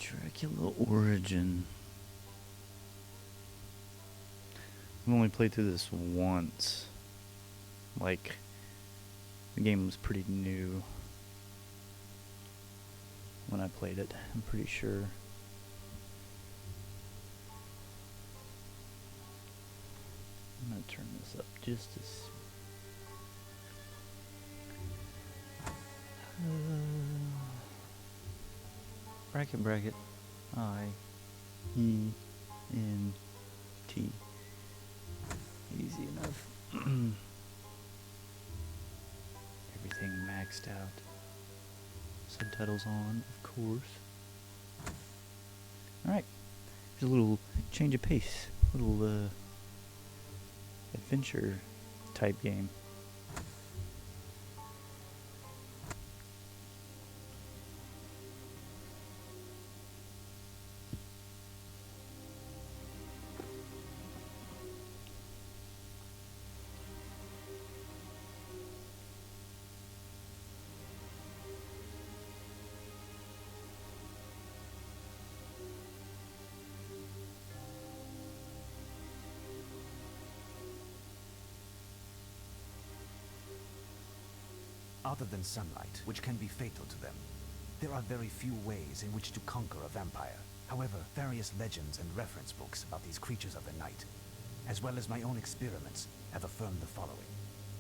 Dracula Origin. I've only played through this once. Like, the game was pretty new when I played it, I'm pretty sure. I'm gonna turn this up just as... bracket I-E-N-T. Easy enough. Everything maxed out. Subtitles on, of course. Alright. There's a little change of pace. Little adventure type game. Other than sunlight, which can be fatal to them, there are very few ways in which to conquer a vampire. However, various legends and reference books about these creatures of the night, as well as my own experiments, have affirmed the following.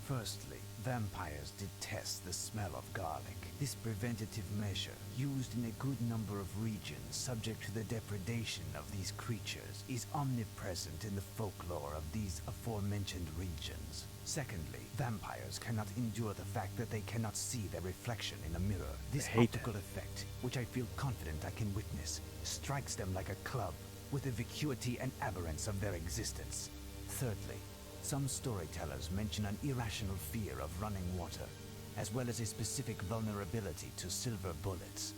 Firstly, vampires detest the smell of garlic. This preventative measure, used in a good number of regions subject to the depredation of these creatures, is omnipresent in the folklore of these aforementioned regions. Secondly, vampires cannot endure the fact that they cannot see their reflection in a mirror. This optical effect, which I feel confident I can witness, strikes them like a club, with the vacuity and aberrance of their existence. Thirdly, some storytellers mention an irrational fear of running water, as well as a specific vulnerability to silver bullets.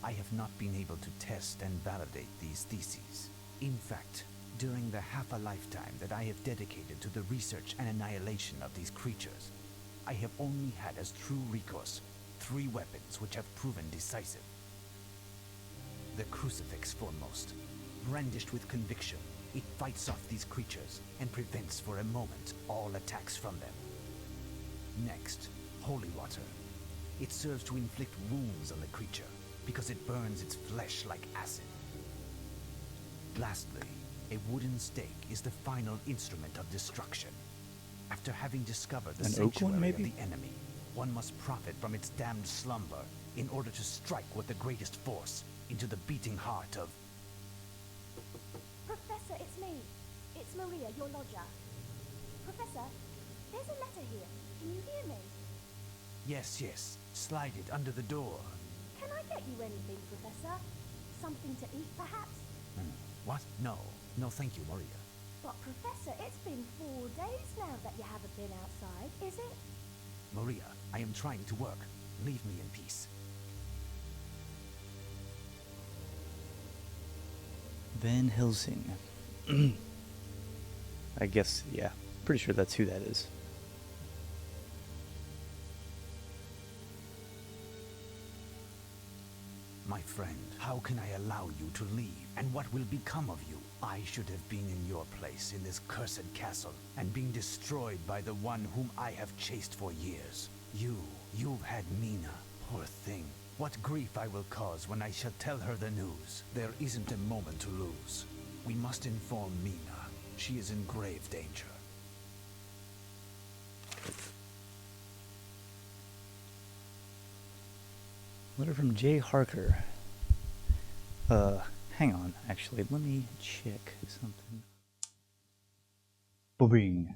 I have not been able to test and validate these theses. In fact, during the half a lifetime that I have dedicated to the research and annihilation of these creatures, I have only had as true recourse 3 weapons which have proven decisive. The crucifix foremost. Brandished with conviction, it fights off these creatures and prevents for a moment all attacks from them. Next, holy water. It serves to inflict wounds on the creature because it burns its flesh like acid. Lastly, a wooden stake is the final instrument of destruction. After having discovered the sanctuary of the enemy, one must profit from its damned slumber in order to strike with the greatest force into the beating heart of... Professor, it's me. It's Maria, your lodger. Professor, there's a letter here. Can you hear me? Yes. Slide it under the door. Can I get you anything, Professor? Something to eat, perhaps? What? No, thank you, Maria. But, Professor, it's been 4 days now that you haven't been outside, is it? Maria, I am trying to work. Leave me in peace. Van Helsing. I guess, yeah. Pretty sure that's who that is. My friend, how can I allow you to leave? And what will become of you? I should have been in your place in this cursed castle and been destroyed by the one whom I have chased for years. You've had Mina, poor thing. What grief I will cause when I shall tell her the news. There isn't a moment to lose. We must inform Mina. She is in grave danger. Letter from J. Harker. Hang on, actually, let me check something. Boing.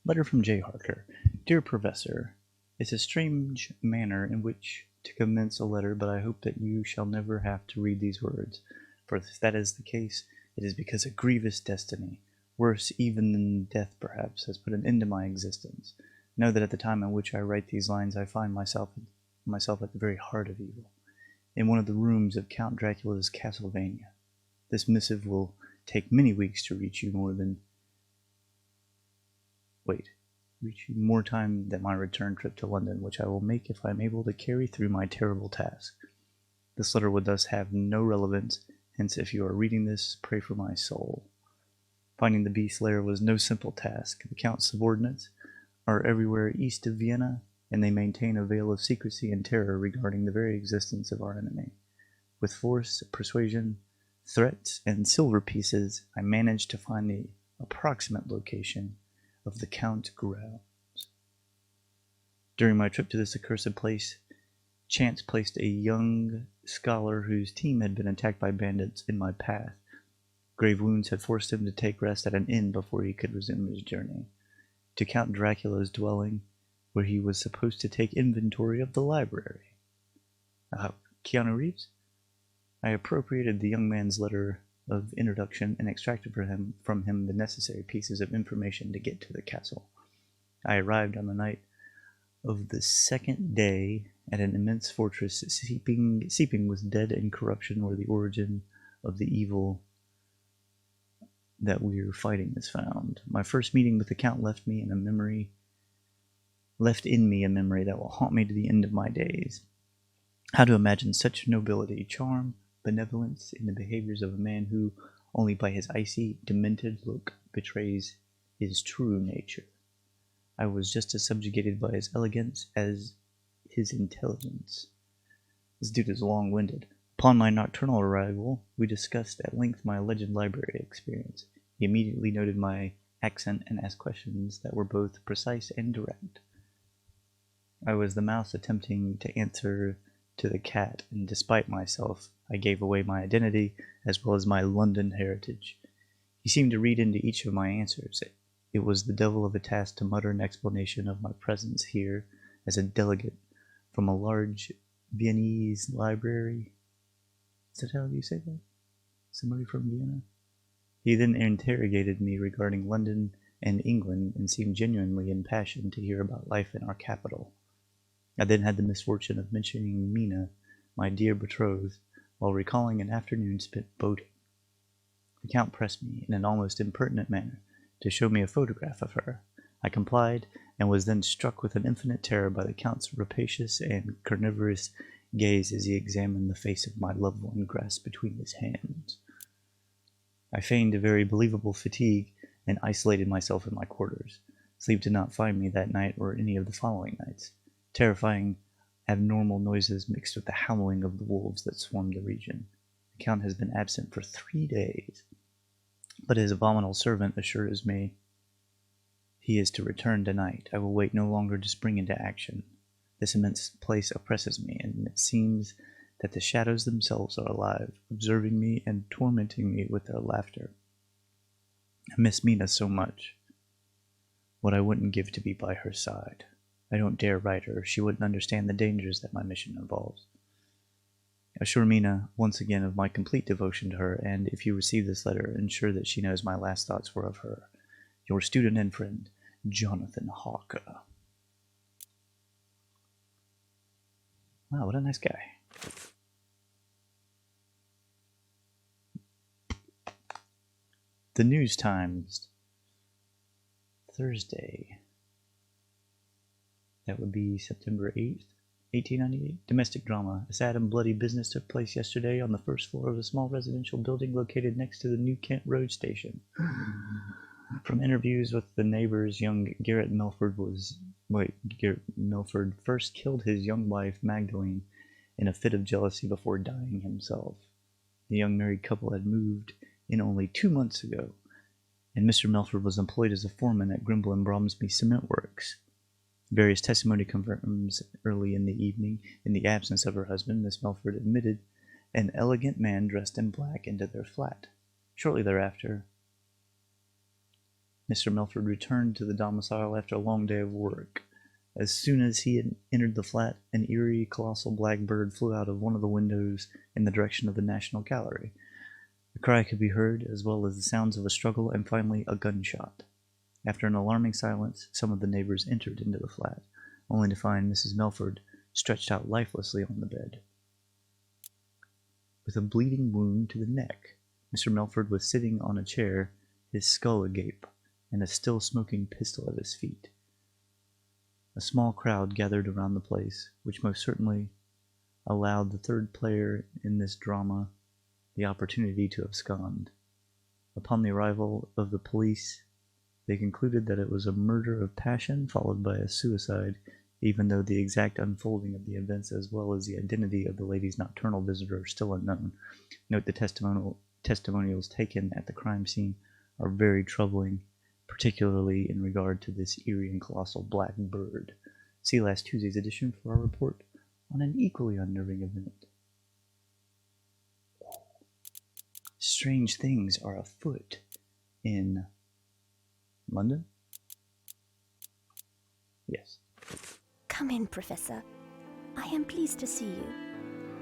Letter from J. Harker. Dear Professor, it's a strange manner in which to commence a letter, but I hope that you shall never have to read these words. For if that is the case, it is because a grievous destiny, worse even than death perhaps, has put an end to my existence. Know that at the time in which I write these lines, I find myself at the very heart of evil, in one of the rooms of Count Dracula's Castlevania. This missive will take many weeks to reach you more time than my return trip to London, which I will make if I am able to carry through my terrible task. This letter would thus have no relevance, hence if you are reading this, pray for my soul. Finding the beast's lair was no simple task. The Count's subordinates are everywhere east of Vienna, and they maintain a veil of secrecy and terror regarding the very existence of our enemy. With force, persuasion, threats, and silver pieces, I managed to find the approximate location of the Count grounds. During my trip to this accursed place, chance placed a young scholar whose team had been attacked by bandits in my path. Grave wounds had forced him to take rest at an inn before he could resume his journey to Count Dracula's dwelling, where he was supposed to take inventory of the library. Keanu Reeves? I appropriated the young man's letter of introduction and extracted from him the necessary pieces of information to get to the castle. I arrived on the night of the second day at an immense fortress seeping with dead and corruption, where the origin of the evil that we're fighting is found. My first meeting with the Count left in me a memory that will haunt me to the end of my days. How to imagine such nobility, charm, benevolence in the behaviors of a man who, only by his icy, demented look, betrays his true nature. I was just as subjugated by his elegance as his intelligence. This dude is long-winded. Upon my nocturnal arrival, we discussed at length my alleged library experience. He immediately noted my accent and asked questions that were both precise and direct. I was the mouse attempting to answer to the cat, and despite myself, I gave away my identity as well as my London heritage. He seemed to read into each of my answers. It was the devil of a task to mutter an explanation of my presence here as a delegate from a large Viennese library. Is that how you say that? Somebody from Vienna? He then interrogated me regarding London and England and seemed genuinely impassioned to hear about life in our capital. I then had the misfortune of mentioning Mina, my dear betrothed, while recalling an afternoon spent boating. The Count pressed me in an almost impertinent manner to show me a photograph of her. I complied, and was then struck with an infinite terror by the Count's rapacious and carnivorous gaze as he examined the face of my loved one grasped between his hands. I feigned a very believable fatigue and isolated myself in my quarters. Sleep did not find me that night or any of the following nights. Terrifying, abnormal noises mixed with the howling of the wolves that swarmed the region. The Count has been absent for 3 days, but his abominable servant assures me he is to return tonight. I will wait no longer to spring into action. This immense place oppresses me, and it seems that the shadows themselves are alive, observing me and tormenting me with their laughter. I miss Mina so much. What I wouldn't give to be by her side. I don't dare write her. She wouldn't understand the dangers that my mission involves. Assure Mina once again of my complete devotion to her, and if you receive this letter, ensure that she knows my last thoughts were of her. Your student and friend, Jonathan Hawker. Wow, what a nice guy. The News Times, Thursday. That would be September 8th, 1898. Domestic drama. A sad and bloody business took place yesterday on the first floor of a small residential building located next to the New Kent Road station. From interviews with the neighbors, young Garrett Melford first killed his young wife, Magdalene, in a fit of jealousy before dying himself. The young married couple had moved in only 2 months ago, and Mr. Melford was employed as a foreman at Grimble and Bromsby Cement Works. Various testimony confirms early in the evening, in the absence of her husband, Miss Melford admitted an elegant man dressed in black into their flat. Shortly thereafter, Mr. Melford returned to the domicile after a long day of work. As soon as he had entered the flat, an eerie, colossal black bird flew out of one of the windows in the direction of the National Gallery. A cry could be heard, as well as the sounds of a struggle and finally a gunshot. After an alarming silence, some of the neighbors entered into the flat, only to find Mrs. Melford stretched out lifelessly on the bed. With a bleeding wound to the neck, Mr. Melford was sitting on a chair, his skull agape, and a still-smoking pistol at his feet. A small crowd gathered around the place, which most certainly allowed the third player in this drama the opportunity to abscond. Upon the arrival of the police, they concluded that it was a murder of passion followed by a suicide, even though the exact unfolding of the events as well as the identity of the lady's nocturnal visitor are still unknown. Note the testimonials taken at the crime scene are very troubling, particularly in regard to this eerie and colossal black bird. See last Tuesday's edition for our report on an equally unnerving event. Strange things are afoot in London? Yes. Come in, Professor. I am pleased to see you.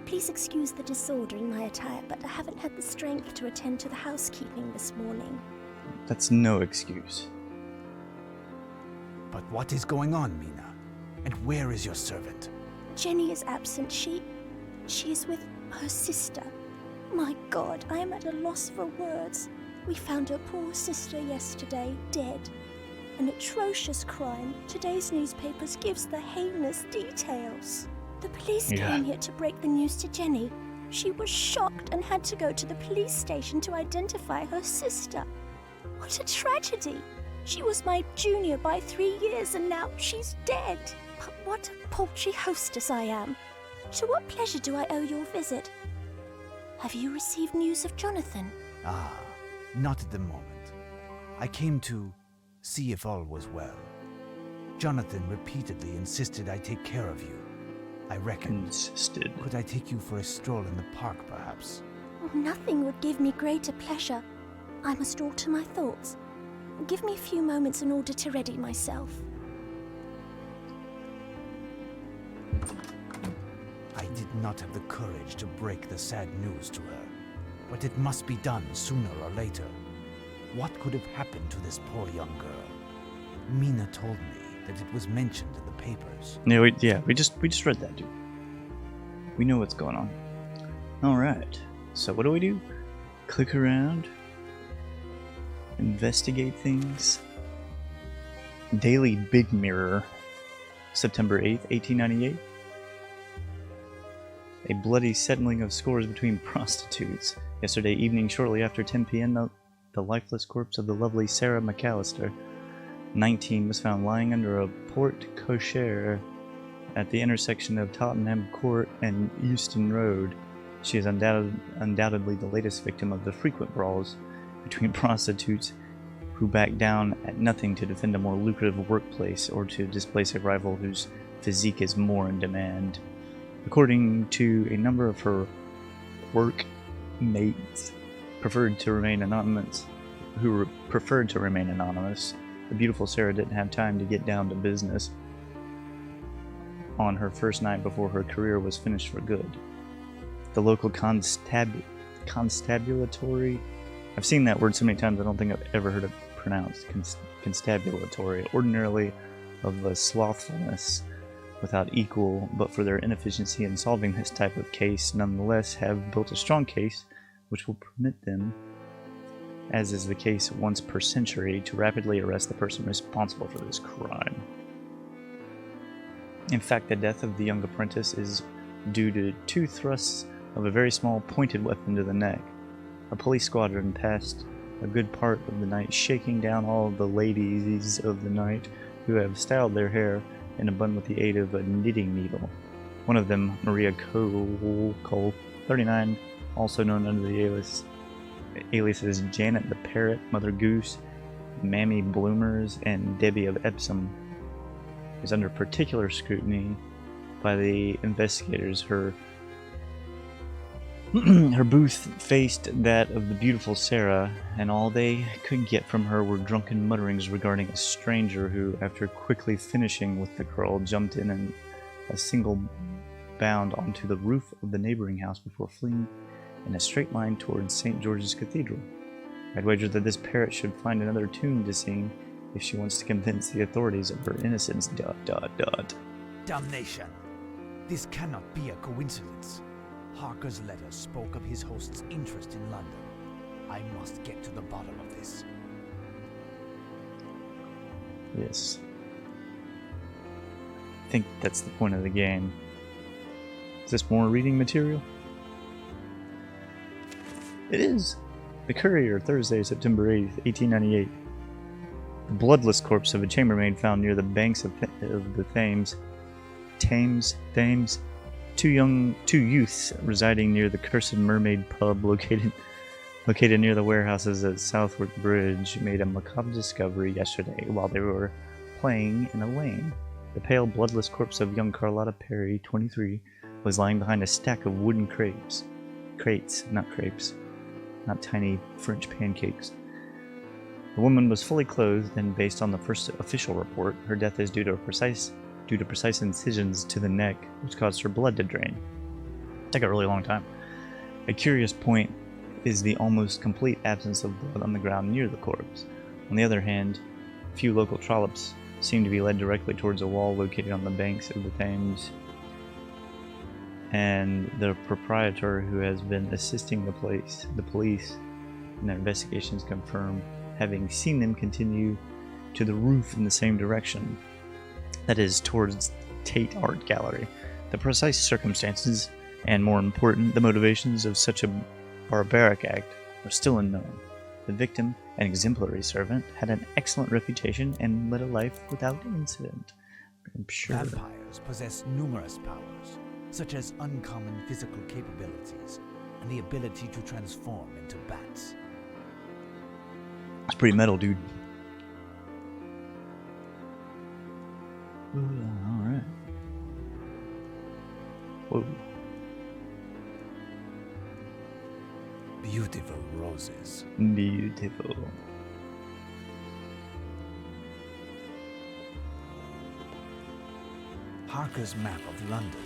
Please excuse the disorder in my attire, but I haven't had the strength to attend to the housekeeping this morning. That's no excuse. But what is going on, Mina? And where is your servant? Jenny is absent. She is with her sister. My God, I am at a loss for words. We found her poor sister yesterday, dead. An atrocious crime. Today's newspapers gives the heinous details. The police came here to break the news to Jenny. She was shocked and had to go to the police station to identify her sister. What a tragedy! She was my junior by 3 years and now she's dead. But what a paltry hostess I am. To what pleasure do I owe your visit? Have you received news of Jonathan? Ah, not at the moment. I came to see if all was well. Jonathan repeatedly insisted I take care of you. I reckon. Insisted. Could I take you for a stroll in the park, perhaps? Nothing would give me greater pleasure. I must alter my thoughts. Give me a few moments in order to ready myself. I did not have the courage to break the sad news to her, but it must be done sooner or later. What could have happened to this poor young girl? Mina told me that it was mentioned in the papers. We just read that, dude. We know what's going on. Alright, so what do? Click around, investigate things. Daily Big Mirror, September 8th, 1898. A bloody settling of scores between prostitutes. Yesterday evening, shortly after 10 p.m., the lifeless corpse of the lovely Sarah McAllister, 19, was found lying under a porte cochere at the intersection of Tottenham Court and Euston Road. She is undoubtedly the latest victim of the frequent brawls between prostitutes who back down at nothing to defend a more lucrative workplace or to displace a rival whose physique is more in demand. According to a number of her workmates who preferred to remain anonymous, the beautiful Sarah didn't have time to get down to business on her first night before her career was finished for good. The local constabulatory, I've seen that word so many times I don't think I've ever heard it pronounced, constabulatory, ordinarily of a slothfulness without equal, but for their inefficiency in solving this type of case, nonetheless have built a strong case which will permit them, as is the case once per century, to rapidly arrest the person responsible for this crime. In fact, the death of the young apprentice is due to 2 thrusts of a very small pointed weapon to the neck. A police squadron passed a good part of the night shaking down all of the ladies of the night who have styled their hair in a bun with the aid of a knitting needle. One of them, Maria Cole, 39, also known under the aliases Janet the Parrot, Mother Goose, Mammy Bloomers, and Debbie of Epsom, is under particular scrutiny by the investigators. Her booth faced that of the beautiful Sarah, and all they could get from her were drunken mutterings regarding a stranger who, after quickly finishing with the girl, jumped in a single bound onto the roof of the neighboring house before fleeing in a straight line towards St. George's Cathedral. I'd wager that this parrot should find another tune to sing if she wants to convince the authorities of her innocence. ... Damnation! This cannot be a coincidence. Harker's letter spoke of his host's interest in London. I must get to the bottom of this. Yes. I think that's the point of the game. Is this more reading material? It is! The Courier, Thursday, September 8th, 1898. The bloodless corpse of a chambermaid found near the banks of the Thames. Thames. Two youths residing near the Cursed Mermaid pub located near the warehouses at Southwark Bridge made a macabre discovery yesterday while they were playing in a lane. The pale, bloodless corpse of young Carlotta Perry, 23, was lying behind a stack of wooden crates, not crepes, not tiny French pancakes. The woman was fully clothed, and based on the first official report, her death is due to precise incisions to the neck, which caused her blood to drain. It took a really long time. A curious point is the almost complete absence of blood on the ground near the corpse. On the other hand, few local trollops seem to be led directly towards a wall located on the banks of the Thames, and the proprietor, who has been assisting the police in their investigations, confirm having seen them continue to the roof in the same direction, that is, towards Tate Art Gallery. The precise circumstances, and more important, the motivations of such a barbaric act, are still unknown. The victim, an exemplary servant, had an excellent reputation and led a life without incident. I'm sure. Vampires possess numerous powers, such as uncommon physical capabilities and the ability to transform into bats. It's pretty metal, dude. Alright. Whoa. Beautiful roses. Beautiful. Harker's map of London.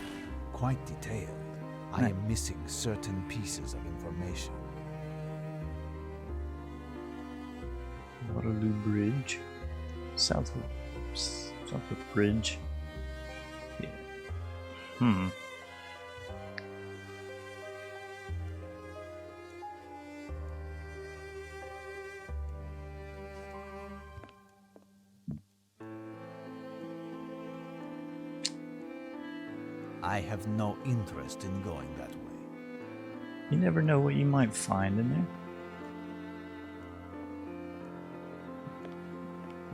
Quite detailed. I am missing certain pieces of information. Waterloo Bridge. Southwark Bridge. Yeah. I have no interest in going that way. You never know what you might find in there.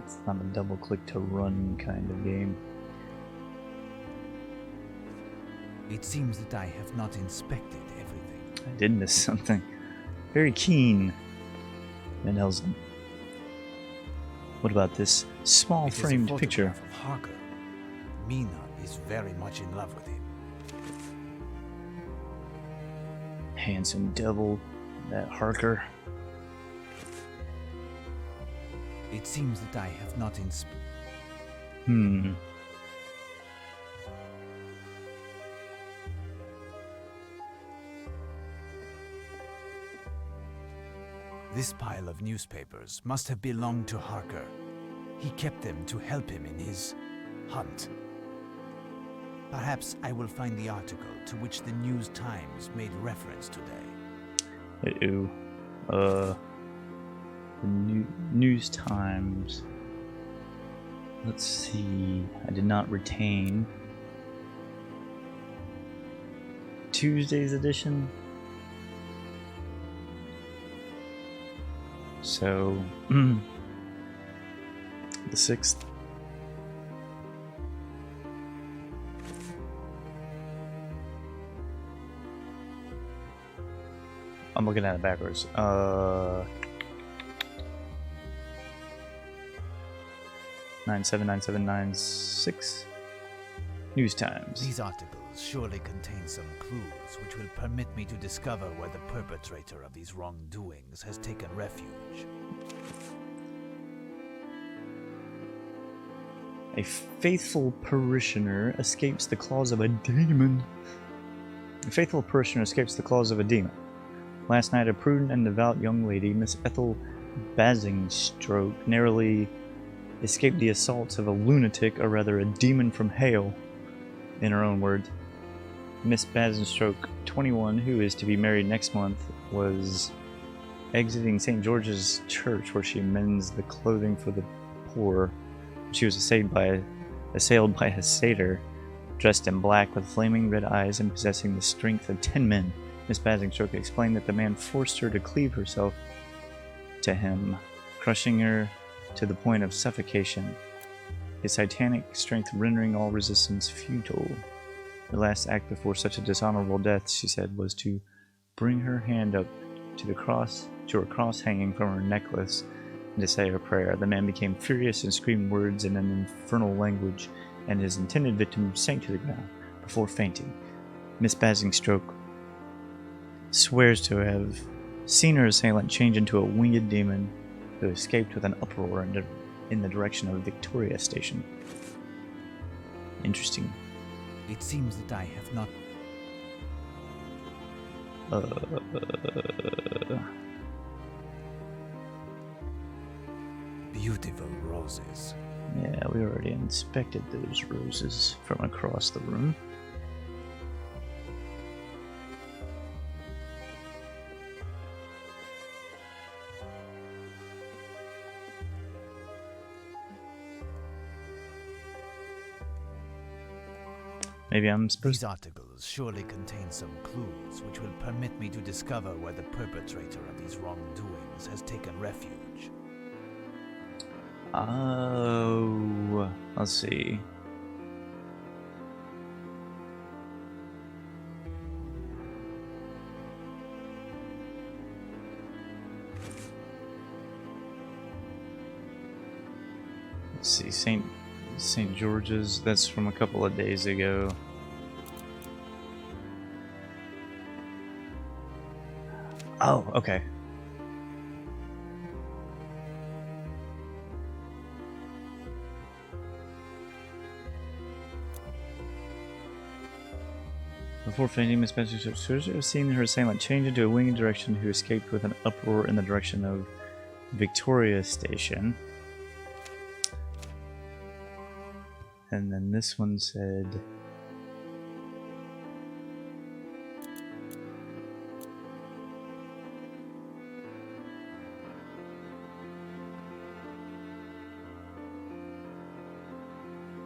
It's not a double click to run kind of game. It seems that I have not inspected everything. I did miss something. Very keen. Van Helsing. What about this small framed picture? Of Harker. Mina is very much in love with him. Handsome devil, that Harker. It seems that I have not inspected. This pile of newspapers must have belonged to Harker. He kept them to help him in his hunt. Perhaps I will find the article to which the News Times made reference today. The News Times. Let's see. I did not retain Tuesday's edition. So, the 6th. I'm looking at it backwards. 979796 News Times. These articles surely contain some clues which will permit me to discover where the perpetrator of these wrongdoings has taken refuge. A faithful parishioner escapes the claws of a demon. A faithful parishioner escapes the claws of a demon. Last night, a prudent and devout young lady, Miss Ethel Basingstoke, narrowly escaped the assaults of a lunatic, or rather a demon from hell, in her own words. Miss Basingstoke, 21, who is to be married next month, was exiting St. George's Church, where she mends the clothing for the poor. She was assailed by a satyr Dressed in black with flaming red eyes and possessing the strength of 10 men, Miss Basingstoke explained that the man forced her to cleave herself to him, crushing her to the point of suffocation, his titanic strength rendering all resistance futile. Her last act before such a dishonorable death, she said, was to bring her hand up to her cross hanging from her necklace, and to say her prayer. The man became furious and screamed words in an infernal language, and his intended victim sank to the ground before fainting. Miss Basingstoke swears to have seen her assailant change into a winged demon who escaped with an uproar in the direction of Victoria Station. Interesting. It seems that I have not... Beautiful roses. Yeah, we already inspected those roses from across the room. Maybe I'm supposed These articles surely contain some clues which will permit me to discover where the perpetrator of these wrongdoings has taken refuge. Oh, let's see. Let's see, St. George's, that's from a couple of days ago. Oh, okay. Before fainting, Miss Basingstoke was seen her assailant change into a winged direction who escaped with an uproar in the direction of Victoria Station. And then this one said...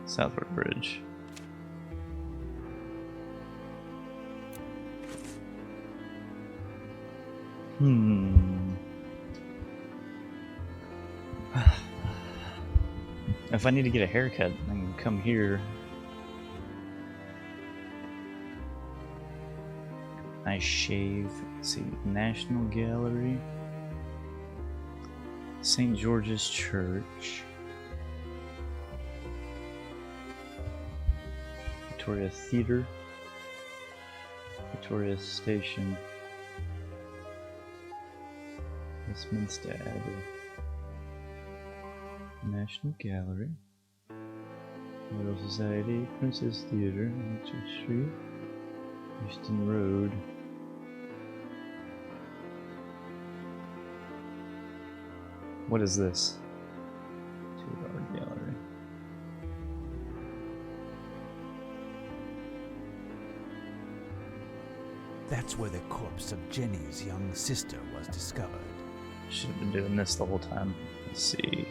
Southward Bridge. If I need to get a haircut, I can come here. Nice shave. Let's see, National Gallery. St. George's Church. Victoria Theatre. Victoria Station. Westminster Abbey. National Gallery. Royal Society. Princess Theatre. Orchard Street. Euston Road. What is this? Two-Art Gallery. That's where the corpse of Jenny's young sister was discovered. Should have been doing this the whole time. Let's see.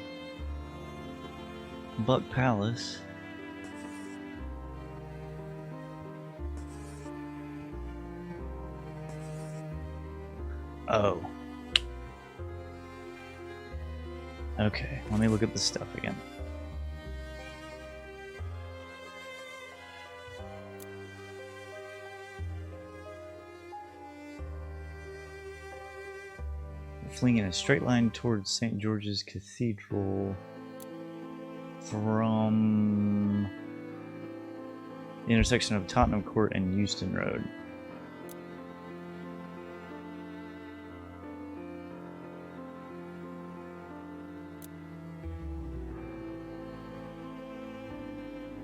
Buck Palace. Oh. Okay, let me look at this stuff again. Fleeing in a straight line towards St. George's Cathedral from the intersection of Tottenham Court and Euston Road.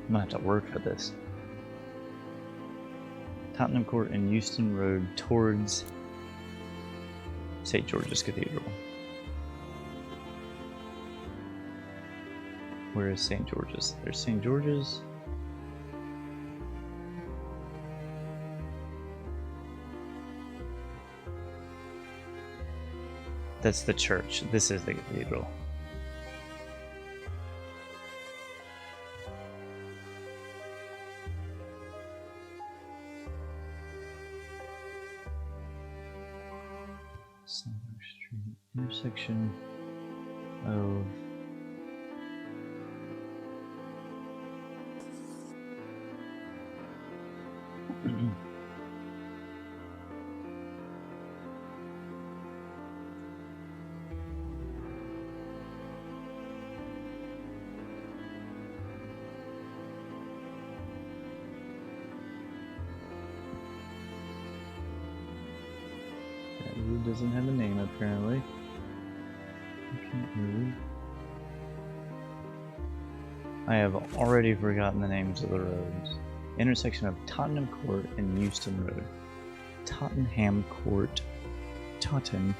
I'm gonna have to work for this. Tottenham Court and Euston Road towards St. George's Cathedral. Where is St. George's? There's St. George's. That's the church. This is the cathedral. Southern Street, intersection of that road doesn't have a name apparently. I have already forgotten the names of the roads. Intersection of Tottenham Court and Euston Road. Tottenham Court. Totten.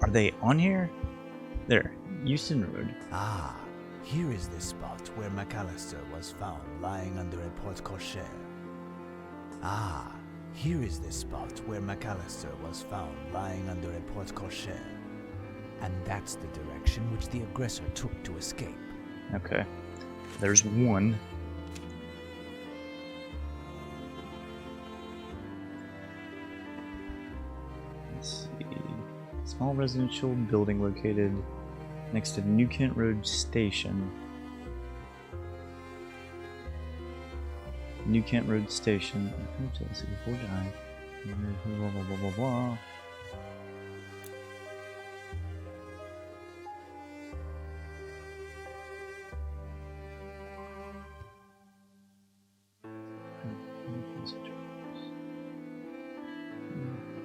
Are they on here? There, Euston Road. Ah, here is the spot where McAllister was found lying under a porte-cochere. Ah, here is the spot where McAllister was found lying under a porte-cochere. And that's the direction which the aggressor took to escape. Okay. There's one. Let's see. Small residential building located next to New Kent Road Station. New Kent Road Station. Let's see, before dying. Blah blah blah blah blah.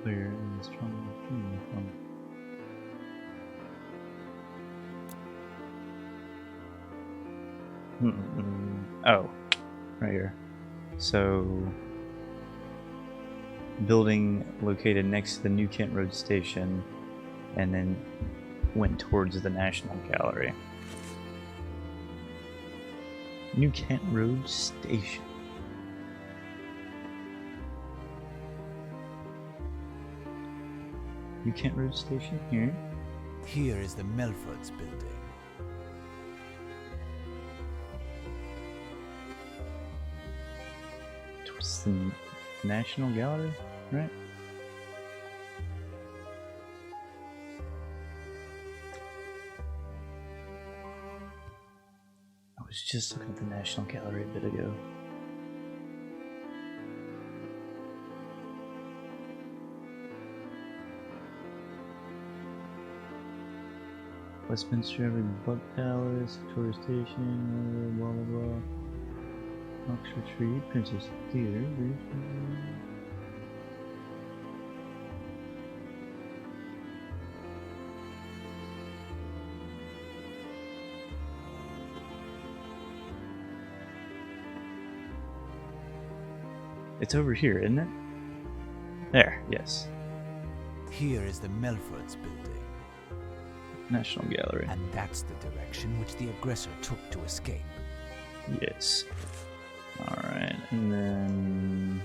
Clear and strong from. Oh, right here. So, building located next to the New Kent Road Station, and then went towards the National Gallery. New Kent Road Station. New Kent Road Station here. Here is the Melfords building. Towards the National Gallery, right? I was just looking at the National Gallery a bit ago. Westminster Abbey, Buck Palace, Victoria Station, blah blah blah. Oxford Street, Princess Theatre. It's over here, isn't it? There, yes. Here is the Melfords building. National Gallery. And that's the direction which the aggressor took to escape. Yes. Alright, and then...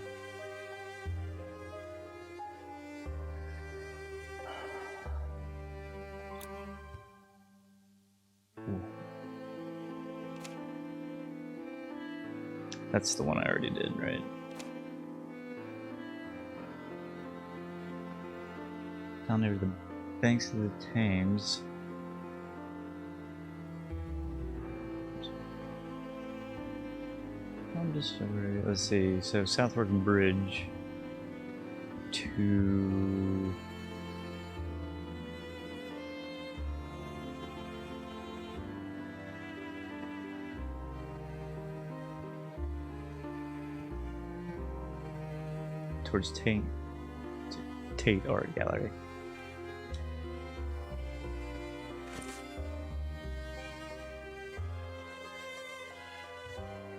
Ooh. That's the one I already did, right? Down near the banks of the Thames. I'm just over, let's see, so Southwark Bridge to towards Tate Art Gallery.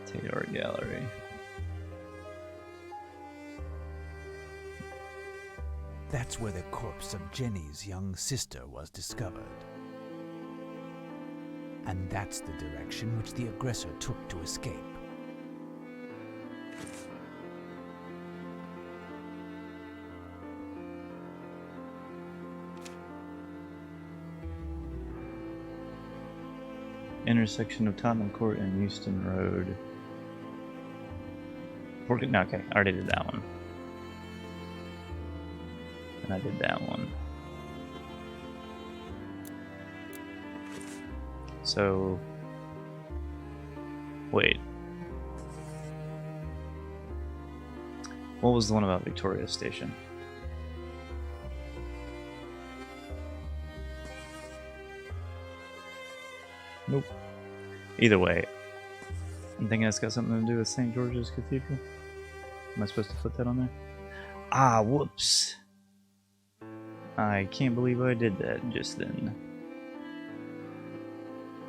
Tate Art Gallery. That's where the corpse of Jenny's young sister was discovered. And that's the direction which the aggressor took to escape. Intersection of Tottenham Court and Euston Road. No, okay, I already did that one. And I did that one. So... wait. What was the one about Victoria Station? Nope. Either way, I'm thinking it's got something to do with St. George's Cathedral. Am I supposed to put that on there? Ah, whoops. I can't believe I did that just then.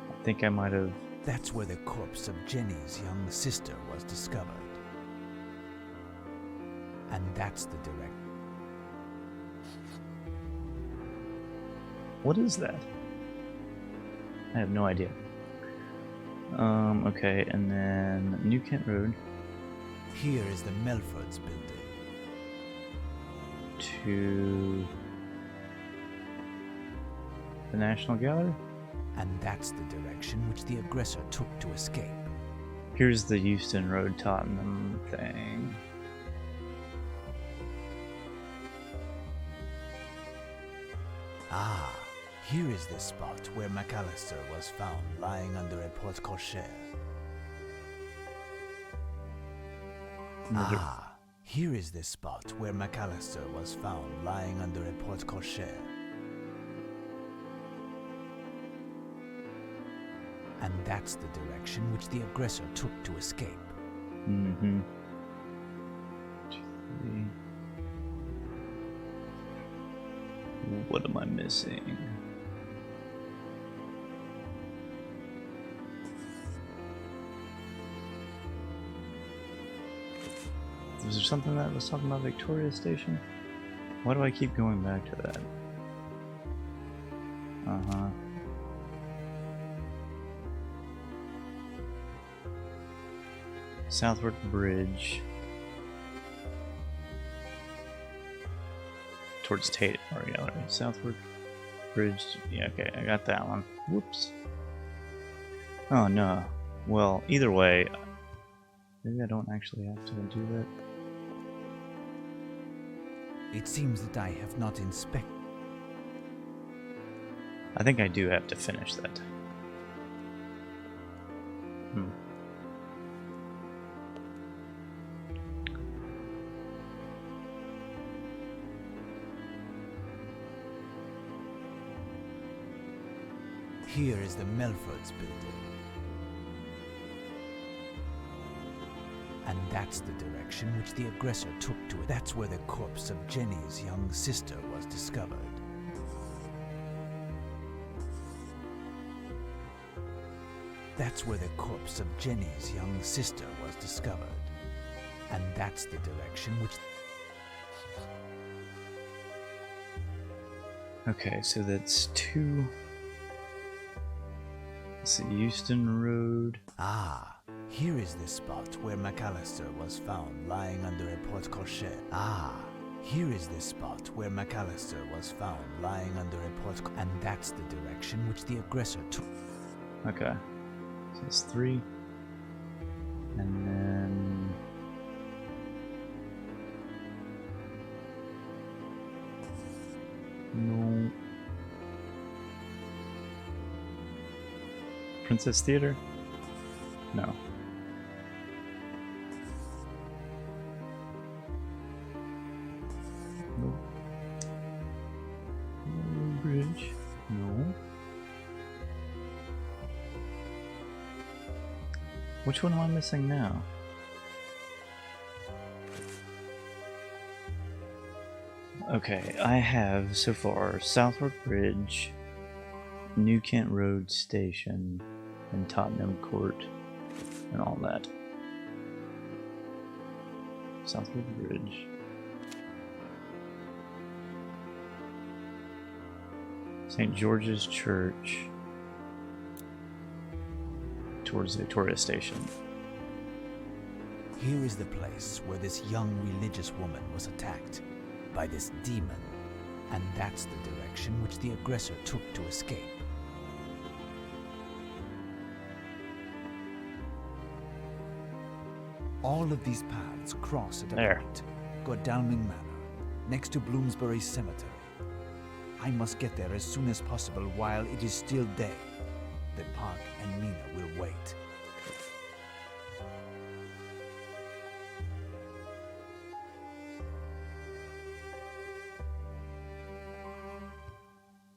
I think I might have... That's where the corpse of Jenny's young sister was discovered. And that's the direct... What is that? I have no idea. Okay, and then New Kent Road. Here is the Melfords building. To the National Gallery? And that's the direction which the aggressor took to escape. Here's the Euston Road Tottenham thing. Ah, here is the spot where McAllister was found lying under a porte-cochere. Ah, here is the spot where McAllister was found lying under a porte-cochere. And that's the direction which the aggressor took to escape. Mm-hmm. What am I missing? Was there something that was talking about Victoria Station? Why do I keep going back to that? Uh-huh. Southwark Bridge. Towards Tate Art Gallery. Southwark Bridge. Yeah, okay, I got that one. Whoops. Oh no. Well, either way, maybe I don't actually have to do that. It seems that I have not inspected. I think I do have to finish that. Here is the Melfords building. And that's the direction which the aggressor took to it. That's where the corpse of Jenny's young sister was discovered. That's where the corpse of Jenny's young sister was discovered. And that's the direction which... Okay, so that's two... Let's see, Euston Road. Ah, here is the spot where McAllister was found lying under a porte-cochere. Ah, here is the spot where McAllister was found lying under a porte-cochere. And that's the direction which the aggressor took. Okay, so it's three. And then... No. Princess Theater? No. Nope. Bridge? No. Which one am I missing now? Okay, I have so far Southwark Bridge, New Kent Road Station, and Tottenham Court, and all that. Southwark Bridge. St. George's Church. Towards Victoria Station. Here is the place where this young religious woman was attacked by this demon, and that's the direction which the aggressor took to escape. All of these paths cross at a There. point. Godalming Manor, next to Bloomsbury Cemetery. I must get there as soon as possible while it is still day. Then Park and Mina will wait.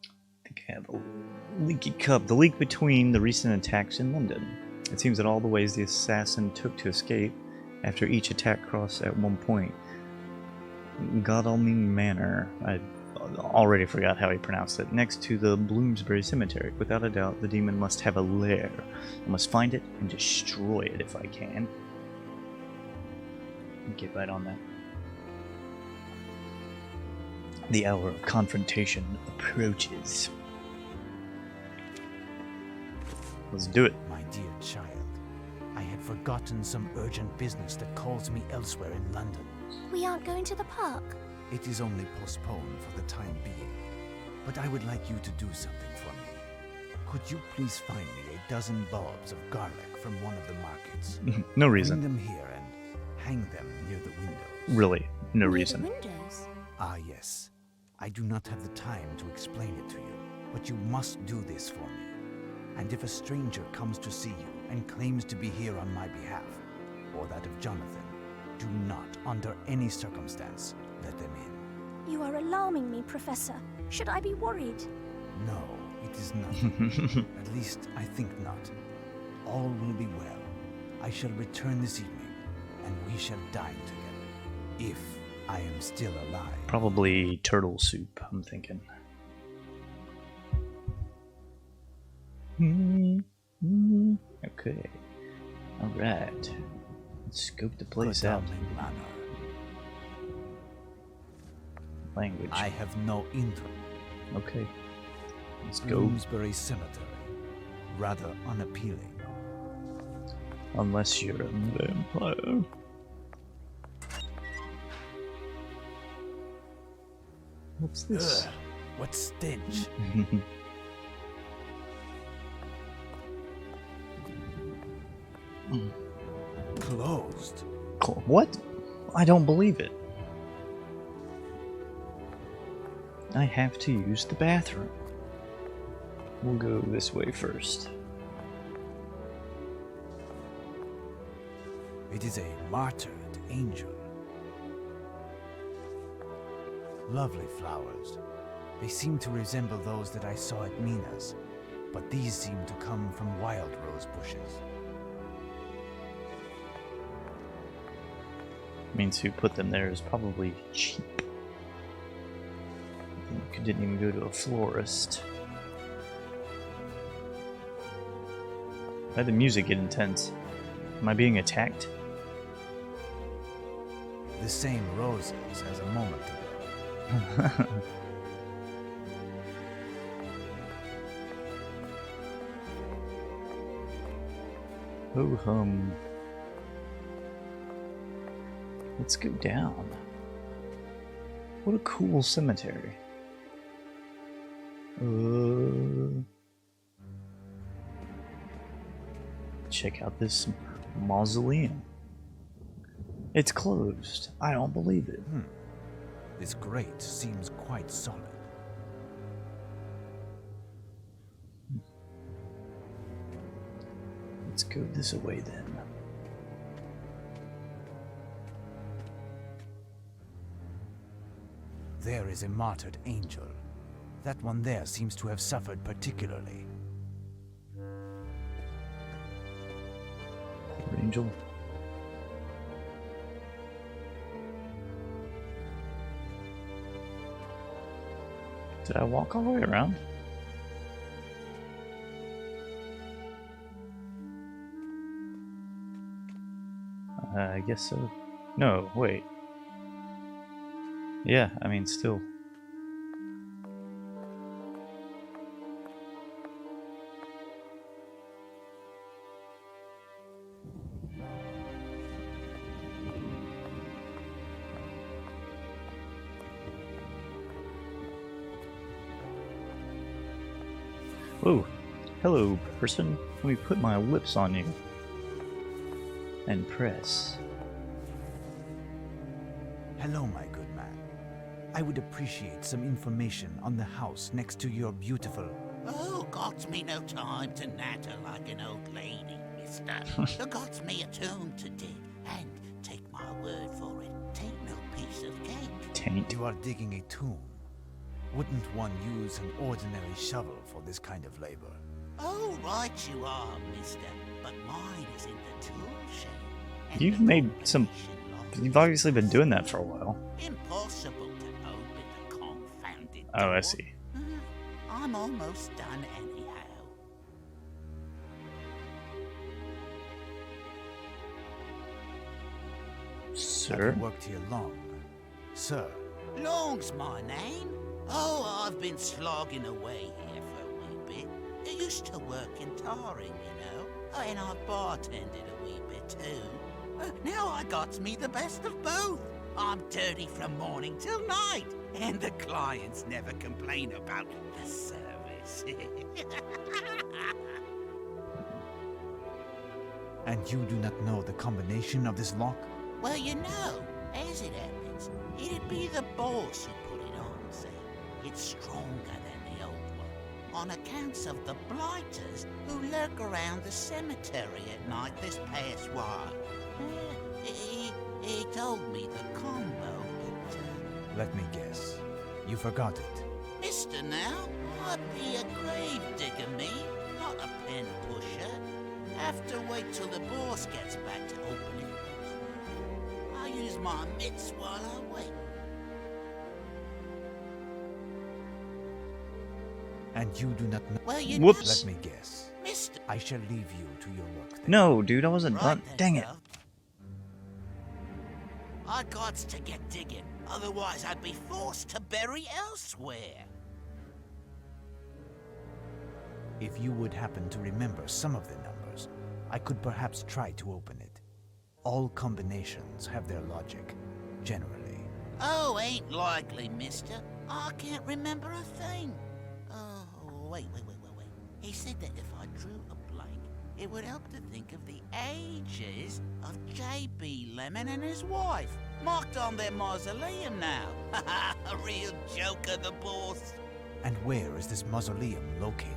I think I have a leaky cup. The leak between the recent attacks in London. It seems that all the ways the assassin took to escape after each attack crossed at one point. Godalming Manor. I already forgot how he pronounced it. Next to the Bloomsbury Cemetery. Without a doubt, the demon must have a lair. I must find it and destroy it if I can. Get right on that. The hour of confrontation approaches. Let's do it. My dear child, I had forgotten some urgent business that calls me elsewhere in London. We aren't going to the park. It is only postponed for the time being. But I would like you to do something for me. Could you please find me a dozen bulbs of garlic from one of the markets? No reason. Bring them here and hang them near the windows. Really, no Near reason. The windows. Ah, yes. I do not have the time to explain it to you, but you must do this for me. And if a stranger comes to see you and claims to be here on my behalf, or that of Jonathan, do not, under any circumstance, let them in. You are alarming me, Professor. Should I be worried? No, it is not. At least, I think not. All will be well. I shall return this evening, and we shall dine together. If I am still alive. Probably turtle soup, I'm thinking. Okay. Alright. Let's scope the place out. Godalming Manor. Language. I have no interest. Okay. Let's go. Bloomsbury Cemetery. Rather unappealing. Unless you're a vampire. What's this? Ugh, what stench. Closed. What? I don't believe it. I have to use the bathroom. We'll go this way first. It is a martyred angel. Lovely flowers. They seem to resemble those that I saw at Mina's, but these seem to come from wild rose bushes. Means who put them there is probably cheap. You didn't even go to a florist. Why'd the music get intense? Am I being attacked? The same roses as a moment ago. Oh, let's go down. What a cool cemetery. Check out this mausoleum. It's closed. I don't believe it. This grate seems quite solid. Let's go this way then. There is a martyred angel. That one there seems to have suffered particularly. Poor angel. Did I walk all the way around? I guess so. No, wait. Yeah, I mean, still. Whoa. Hello, person. Let me put my lips on you. And press. Hello, my good man. I would appreciate some information on the house next to your beautiful... Oh, God's me no time to natter like an old lady, mister. The God's me a tomb to dig, and take my word for it, tain't no piece of cake. Taint. You are digging a tomb. Wouldn't one use an ordinary shovel for this kind of labor? Oh, right you are, mister, but mine is in the tool shed. And You've the made some... combination lock You've is obviously been doing that for a while. impossible to open the confounded Oh, I door. see. I'm almost done anyhow. Have Sir? you worked here long? Sir, Long's my name. Oh, I've been slogging away here for a wee bit. I used to work in tarring, you know. Oh, and I've bartended a wee bit too. Now I got me the best of both. I'm dirty from morning till night, and the clients never complain about the service. and you do not know the combination of this lock? Well, you know, as it happens, it'd be the boss who put it on, see? It's stronger than the old one, on accounts of the blighters who lurk around the cemetery at night this past while. He told me the combo, but... Let me guess. You forgot it. Mister now, I'd be a grave digger, me, not a pen pusher. Have to wait till the boss gets back to opening. I'll use my mitts while I wait. And you do not know... Well, you Whoops. Let me guess. know, mister. I shall leave you to your work then. No, dude, I wasn't Right done. then, Dang it. Gov. I gots to get digging, otherwise I'd be forced to bury elsewhere. If you would happen to remember some of the numbers, I could perhaps try to open it. All combinations have their logic, generally. Oh, ain't likely, mister. I can't remember a thing. Oh, wait. He said that if I drew a blank, it would help to think of the ages of J.B. Lemon and his wife, marked on their mausoleum now. A real joker, the boss. And where is this mausoleum located?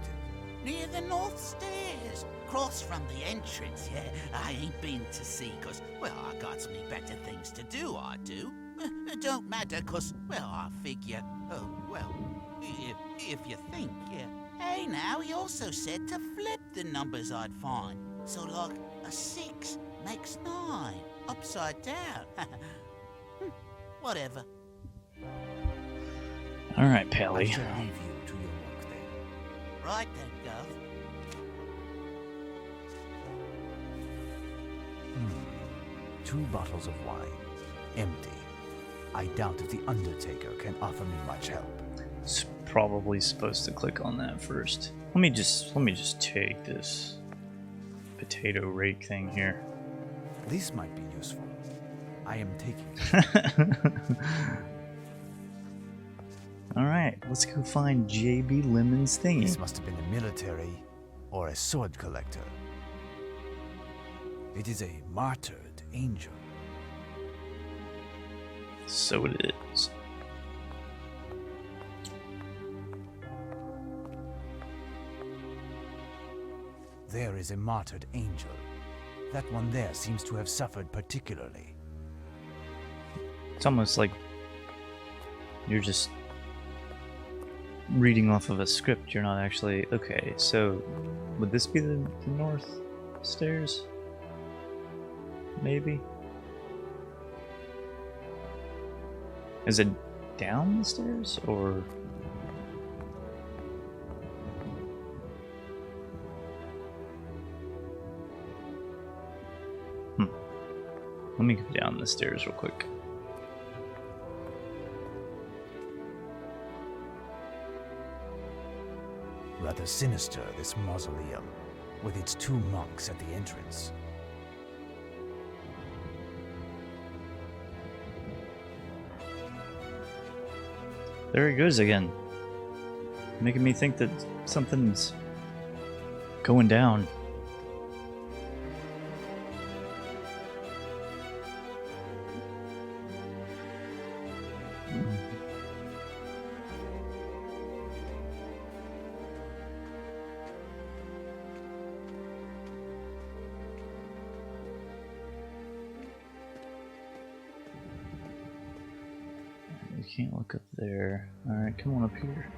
Near the north stairs, cross from the entrance, yeah. I ain't been to see, 'cause, well, I got me better things to do, I do. It don't matter, 'cause, well, I figure, oh, well, if you think, yeah. Hey, now, he also said to flip the numbers I'd find. So, like, a 6 makes 9, upside down. Whatever. Alright, I Pally. shall leave you to your work then. Right then, Gov. Two bottles of wine. Empty. I doubt if the Undertaker can offer me much help. It's probably supposed to click on that first. Let me just take this potato rake thing here. This might be useful. I am taking... Alright, let's go find JB Lemon's thingy. This must have been a military or a sword collector. It is a martyred angel. So it is. There is a martyred angel. That one there seems to have suffered particularly. It's almost like you're just reading off of a script. You're not actually... Okay, so would this be the north stairs? Maybe? Is it down the stairs, or... Let me go down the stairs real quick. Rather sinister, this mausoleum, with its two monks at the entrance. There he goes again. Making me think that something's going down. You can't look up there. Alright, come on up here.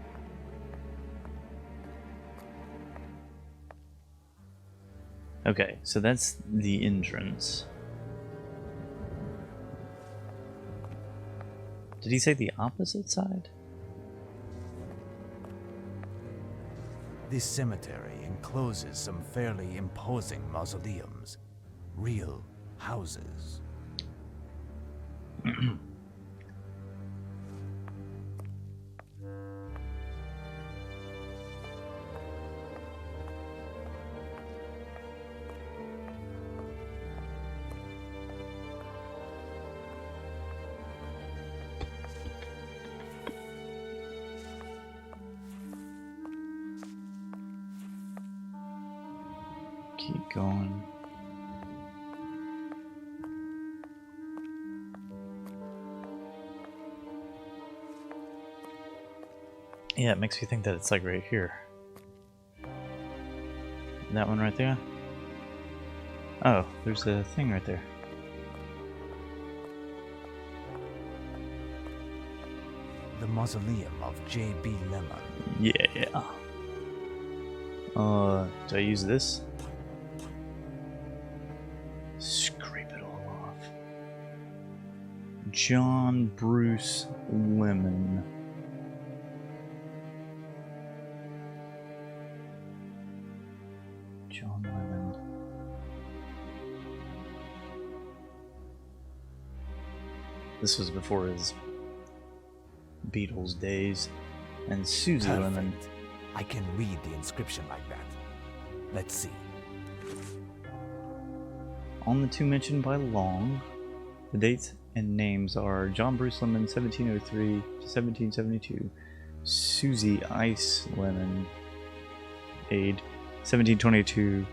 Okay, so that's the entrance. Did he say the opposite side? This cemetery encloses some fairly imposing mausoleums. Real houses. Keep going. Yeah, it makes me think that it's like right here. That one right there? Oh, there's a thing right there. The mausoleum of J.B. Lemon. Yeah. Do I use this? Scrape it all off. John Bruce Lemon. John Lemon. This was before his Beatles days. And Susie Perfect. Lemon. I can read the inscription like that. Let's see. On the two mentioned by Long, the dates and names are John Bruce Lemon, 1703 to 1772, Susie Ice Lemon, Aid, 1722 to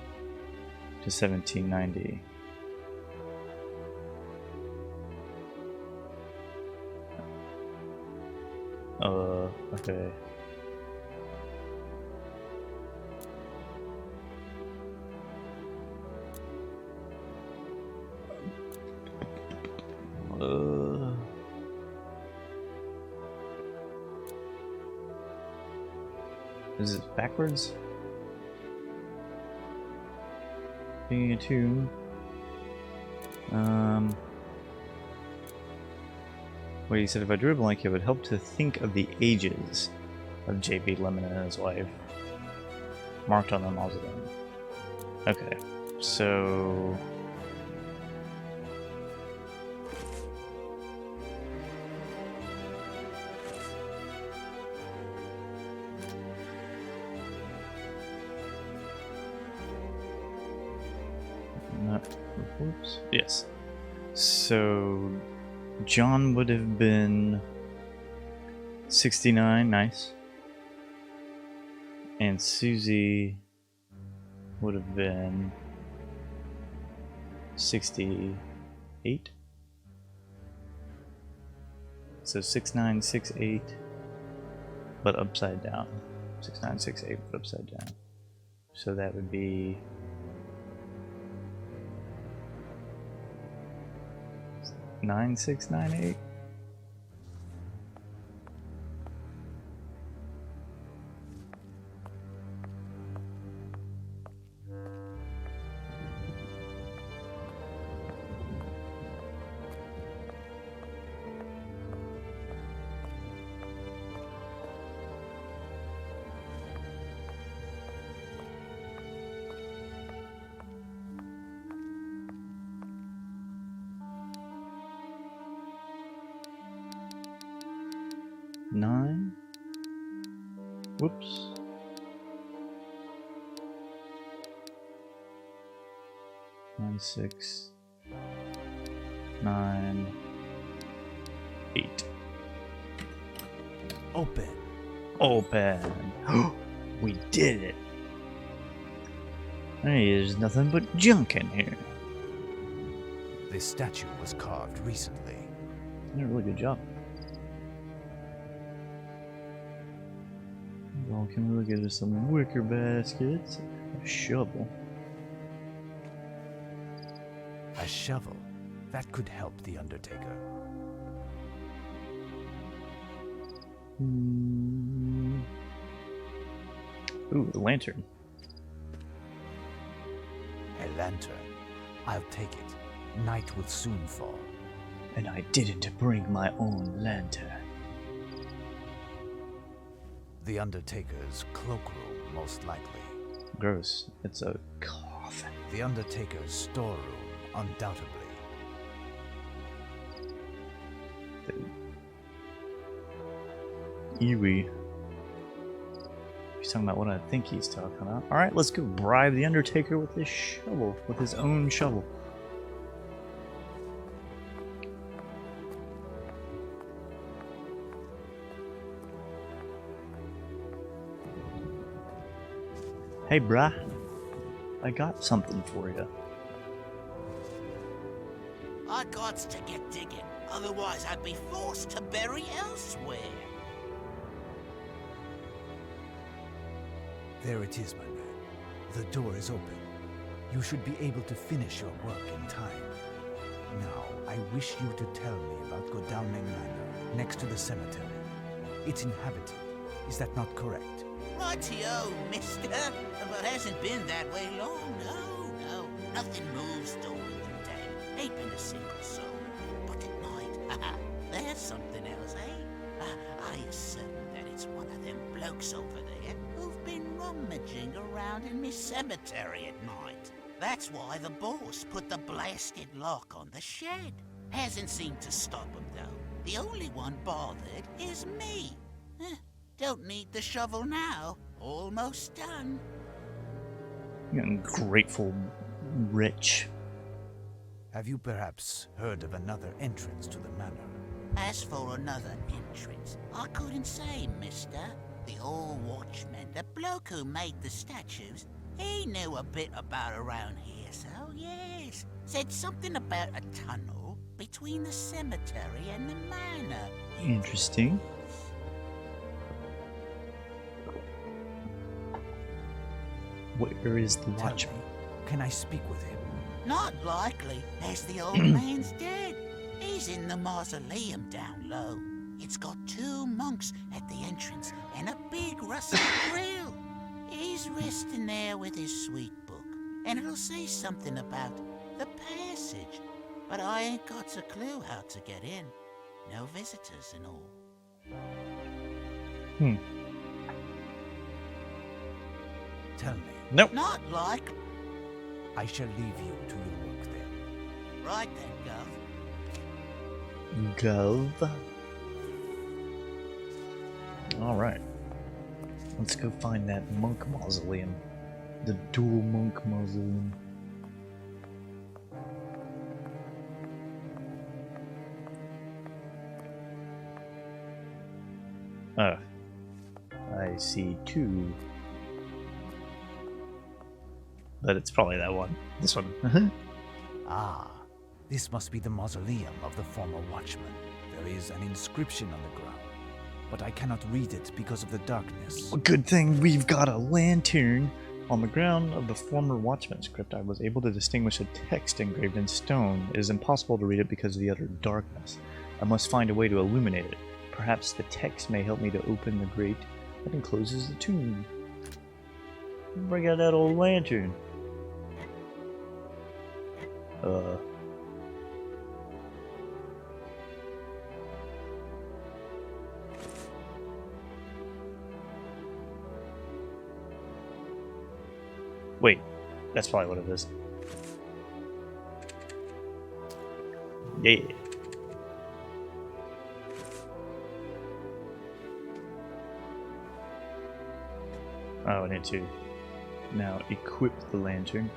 1790. Okay. Is it backwards? Being a tomb. Wait, he said if I drew a blank, it would help to think of the ages of J.B. Lemon and his wife. Marked on the mausoleum. Okay, so... Whoops. Yes. So John would have been 69, nice. And Susie would have been 68. So 6968, but upside down. 6968, but upside down. So that would be 9698. Nine. Whoops. Nine, 6, 9, 8. Open. Open. We did it. Hey, there's nothing but junk in here. This statue was carved recently. You did a really good job. Well, can we look at some wicker baskets? A shovel. A shovel. That could help the Undertaker. Ooh, a lantern. A lantern. I'll take it. Night will soon fall. And I didn't bring my own lantern. The Undertaker's cloakroom, most likely. Gross. It's a coffin. The Undertaker's storeroom, undoubtedly. Iwi. He's talking about what I think he's talking about. Alright, let's go bribe the Undertaker with his shovel. With his own shovel. Hey, brah. I got something for you. I gots to get digging, otherwise I'd be forced to bury elsewhere. There it is, my man. The door is open. You should be able to finish your work in time. Now, I wish you to tell me about Godalming Manor, next to the cemetery. It's inhabited. Is that not correct? Rightio, mister. But hasn't been that way long, no. Nothing moves during the day. Ain't been a single soul. But at night, haha, there's something else, eh? I assume that it's one of them blokes over there who've been rummaging around in me cemetery at night. That's why the boss put the blasted lock on the shed. Hasn't seemed to stop him, though. The only one bothered is me. Don't need the shovel now. Almost done. You ungrateful rich. Have you perhaps heard of another entrance to the manor? As for another entrance, I couldn't say, mister. The old watchman, the bloke who made the statues, he knew a bit about around here, so yes. Said something about a tunnel between the cemetery and the manor. Interesting. Where is the Tell watchman? me, can I speak with him? Not likely, as the old man's dead. He's in the mausoleum down low. It's got 2 monks at the entrance and a big rusty grill. He's resting there with his sweet book, and it'll say something about the passage. But I ain't got a clue how to get in. No visitors and all. Tell me. Nope. Not like. I shall leave you to your work then. Right then, Gov. Gov. Alright. Let's go find that monk mausoleum. The dual monk mausoleum. I see 2. But it's probably that one. This one. Ah, this must be the mausoleum of the former watchman. There is an inscription on the ground, but I cannot read it because of the darkness. Well, good thing we've got a lantern. On the ground of the former watchman's crypt, I was able to distinguish a text engraved in stone. It is impossible to read it because of the utter darkness. I must find a way to illuminate it. Perhaps the text may help me to open the grate that encloses the tomb. Bring out that old lantern. Wait, that's probably what it is. Yeah. Oh, I need to now equip the lantern.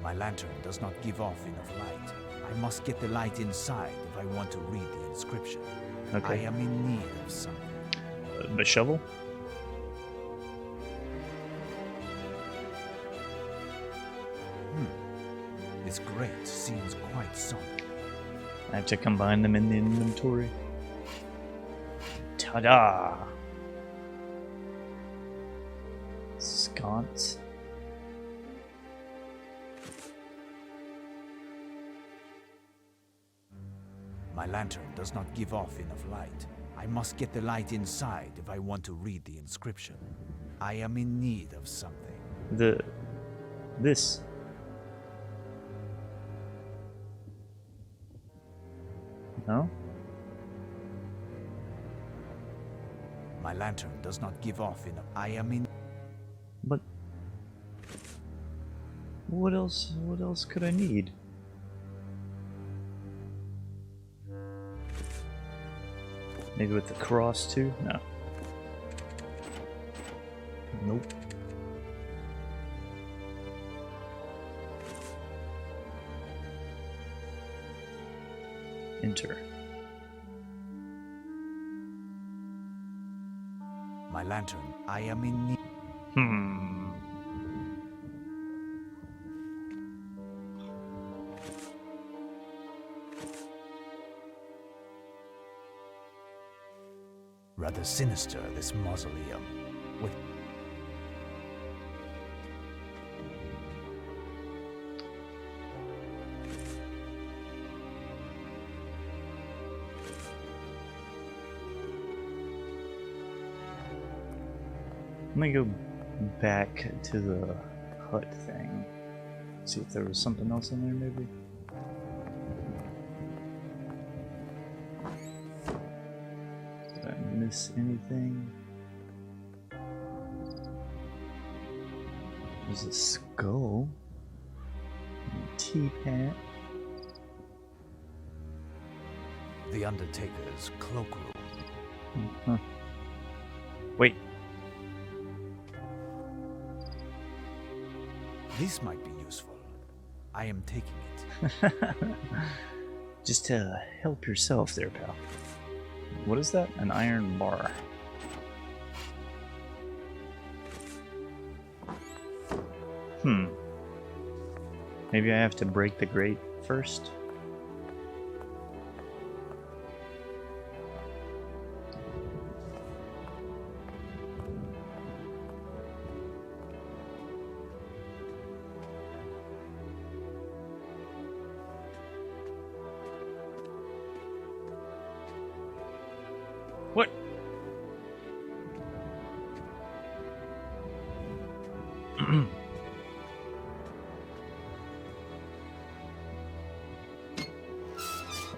My lantern does not give off enough light. I must get the light inside if I want to read the inscription. Okay. I am in need of something. The shovel? This grate seems quite somber. I have to combine them in the inventory. Ta-da! Sconce. My lantern does not give off enough light. I must get the light inside if I want to read the inscription. I am in need of something. This. No? My lantern does not give off enough. I am in... But what else could I need? Maybe with the cross too? No. Nope. Enter. My lantern. I am in need. Rather sinister, this mausoleum. With Let me go back to the hut thing. See if there was something else in there, maybe. Did I miss anything? There's a skull. And a teapot. the Undertaker's cloakroom. Huh. Wait. This might be useful. I am taking it. Just to help yourself there, pal. What is that? An iron bar. Maybe I have to break the grate first? What?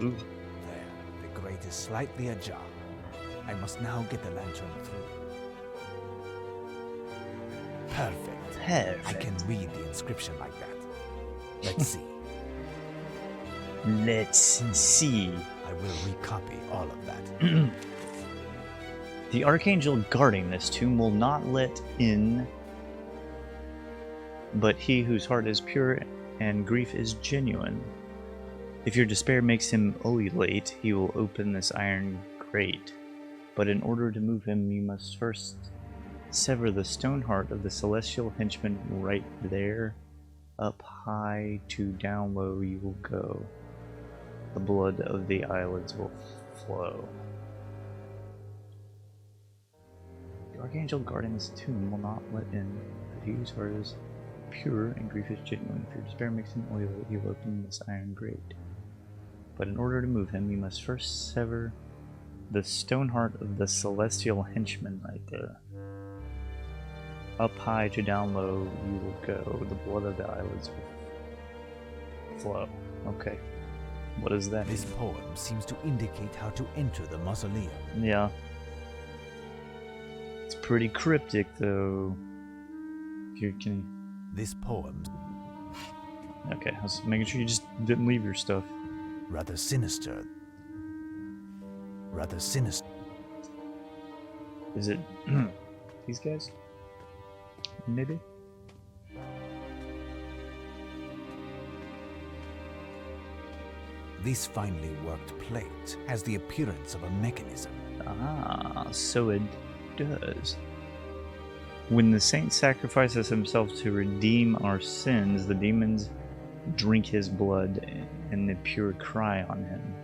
Ooh. There, the grate is slightly ajar. I must now get the lantern through. Perfect. Perfect. I can read the inscription like that. Let's see. Let's see. I will recopy all of that. The archangel guarding this tomb will not let in, but he whose heart is pure and grief is genuine. If your despair makes him ululate, he will open this iron grate. But in order to move him, you must first sever the stone heart of the celestial henchman right there. Up high to down low you will go. The blood of the eyelids will flow. The archangel guarding this tomb will not let in, but he whose heart is pure and grief is genuine. If your despair makes him ululate, he will open this iron grate. But in order to move him, you must first sever the stone heart of the celestial henchman right there. Up high to down low you will go. The blood of the eyelids will flow. Okay. What is that? This poem seems to indicate how to enter the mausoleum. Yeah. It's pretty cryptic though. If you can... This poem... Okay, I was making sure you just didn't leave your stuff. Rather sinister. Rather sinister. Is it these guys? Maybe? This finely worked plate has the appearance of a mechanism. Ah, so it does. When the saint sacrifices himself to redeem our sins, the demons drink his blood and the pure cry on him.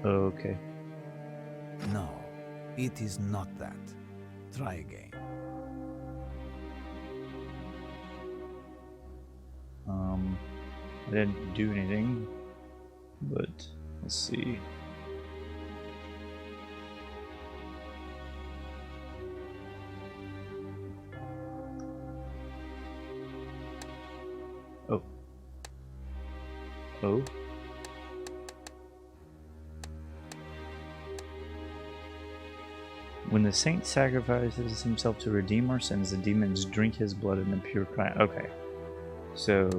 Okay. No, it is not that. Try again. I didn't do anything, but let's see. Oh. Oh. When the saint sacrifices himself to redeem our sins, the demons drink his blood in the pure cry. Okay. So,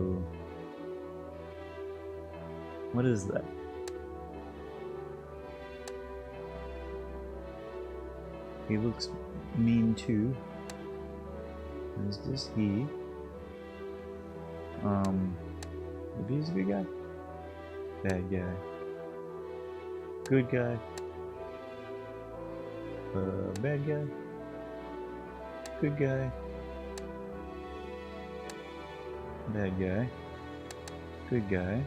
what is that? He looks mean too. Is this he? Maybe he's a good guy? Bad guy. Good guy. Bad guy. Good guy. Bad guy. Good guy.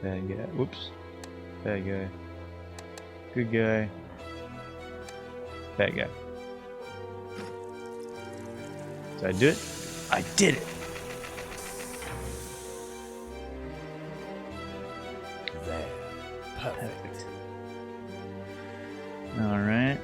Bad guy. Whoops. Bad guy. Good guy. Bad guy. Did I do it? I did it! There. Perfect. Alright.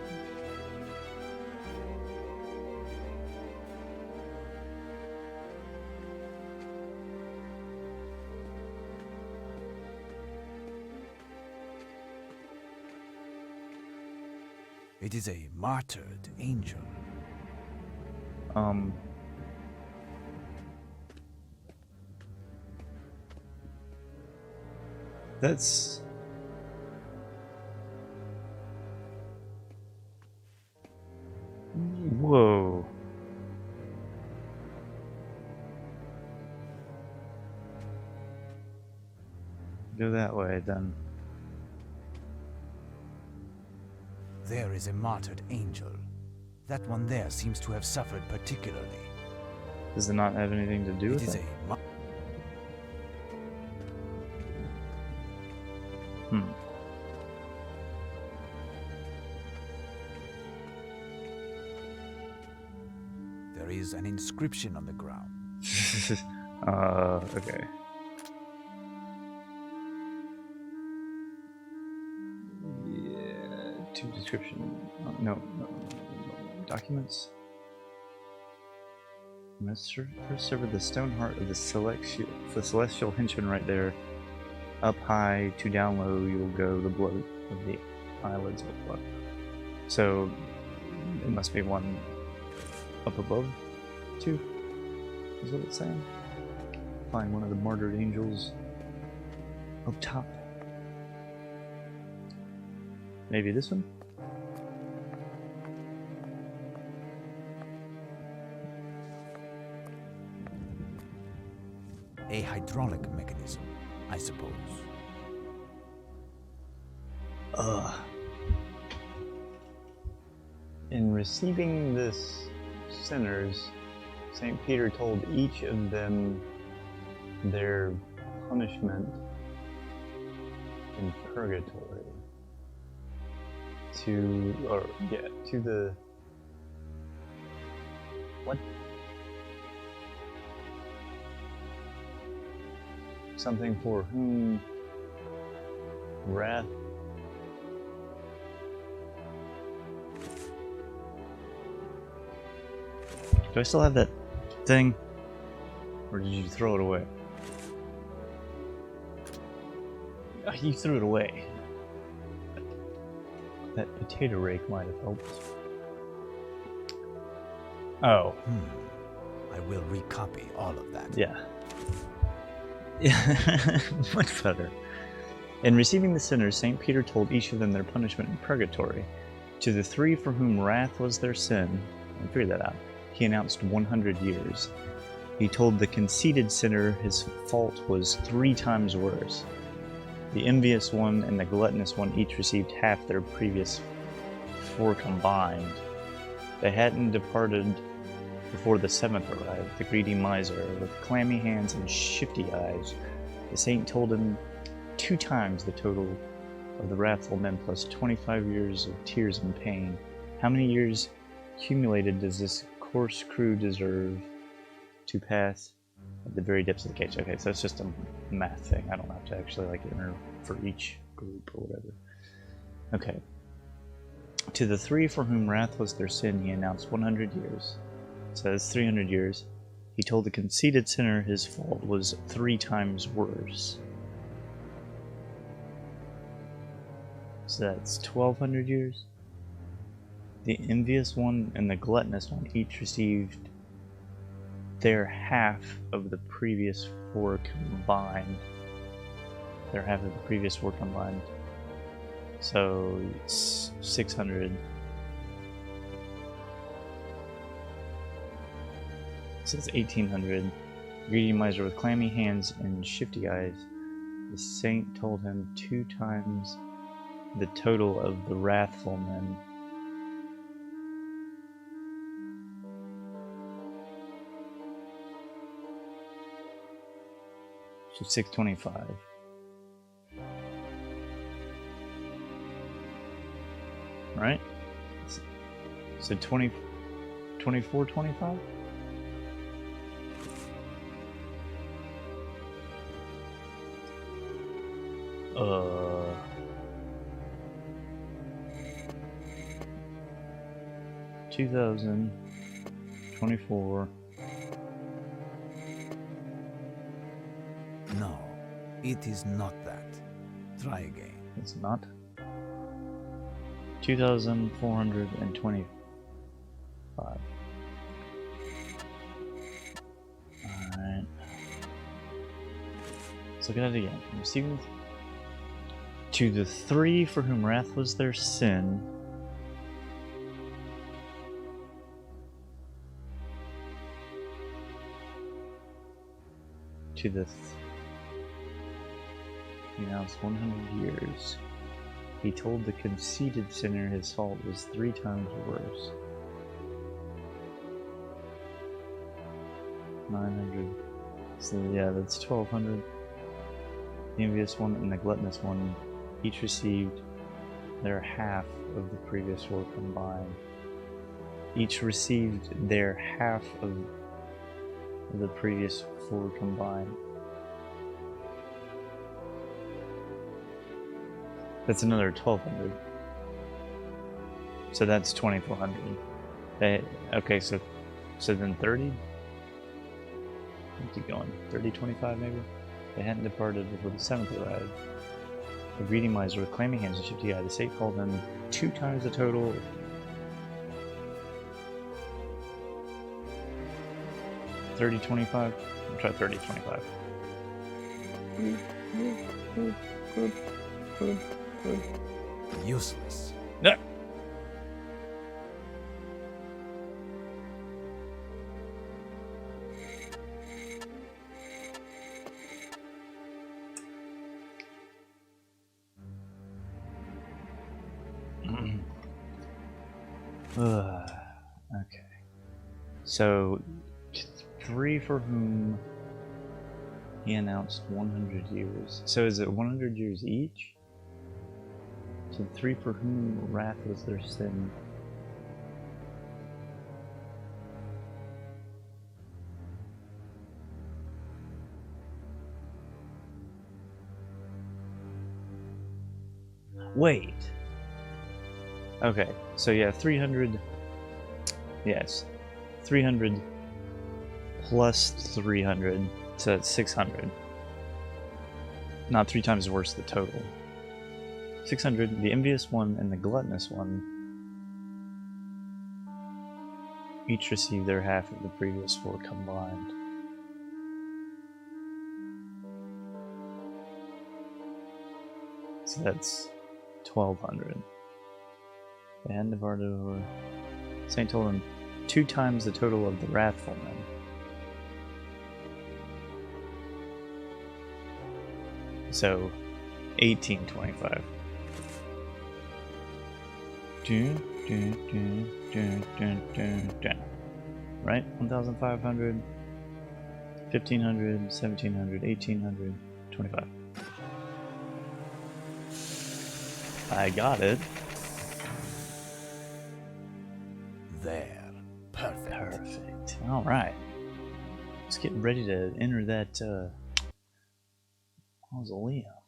It is a martyred angel. That's... Whoa. Go that way then. There is a martyred angel. That one there seems to have suffered particularly. Does it not have anything to do It with is it? a There is an inscription on the ground. Okay. Yeah, to description. No. Documents. Must first sever the stone heart of the celestial henchman right there. Up high to down low you'll go, the blood of the eyelids will flow. So it must be one up above, two, is what it's saying. Find one of the martyred angels up top. Maybe this one? A hydraulic mechanism, I suppose. In receiving this sinners, St. Peter told each of them their punishment in purgatory. To the... What? Something for whom wrath... Do I still have that thing? Or did you throw it away? Oh, you threw it away. That potato rake might have helped. Oh. I will recopy all of that. Yeah. Yeah, much better. In receiving the sinners, St. Peter told each of them their punishment in purgatory. To the three for whom wrath was their sin, I figured that out, he announced 100 years. He told the conceited sinner his fault was 3 times worse. The envious one and the gluttonous one each received half their previous 4 combined. They hadn't departed before the seventh arrived, the greedy miser, with clammy hands and shifty eyes, the saint told him 2 times the total of the wrathful men plus 25 years of tears and pain. How many years accumulated does this coarse crew deserve to pass at the very depths of the cage? Okay, so it's just a math thing. I don't have to actually like enter for each group or whatever. Okay. To the 3 for whom wrath was their sin, he announced 100 years. So that's 300 years. He told the conceited sinner his fault was 3 times worse. So that's 1200 years. The envious one and the gluttonous one each received their half of the previous 4 combined. Their half of the previous 4 combined. So it's 600. So it's 1800. Greedy miser with clammy hands and shifty eyes. The saint told him 2 times the total of the wrathful men. So 625. Right? So 2425? Uh 2024. No, it is not that. Try again. It's not. 2425. Alright. Let's look at it again. Receiving to the 3 for whom wrath was their sin. To the he announced 100 years. He told the conceited sinner his fault was 3 times worse. 900. So yeah, that's 1200. The envious one and the gluttonous one each received their half of the previous 4 combined. Each received their half of the previous 4 combined. That's another 1200. So that's 2400. Okay, so then 30? Keep going. 30, 25 maybe? They hadn't departed before the 7th arrived. The greedy miser with clammy hands and shifty eye, the saint called them 2 times the total. $30.25. I'll try $30.25. Useless. No. Okay. So, 3 for whom he announced 100 years. So is it 100 years each? So 3 for whom wrath was their sin. Wait. Okay, so yeah, 300. Yes. 300 plus 300, so that's 600. Not 3 times worse the total. 600, the envious one and the gluttonous one each received their half of the previous 4 combined. So that's 1200. The hand of Ardo, Saint told him 2 times the total of the wrathful men. So 1825. right? 1,500, 1,500, 1,700, 1,800, 25. I got it. There. Perfect. Perfect. All right. Let's get ready to enter that mausoleum.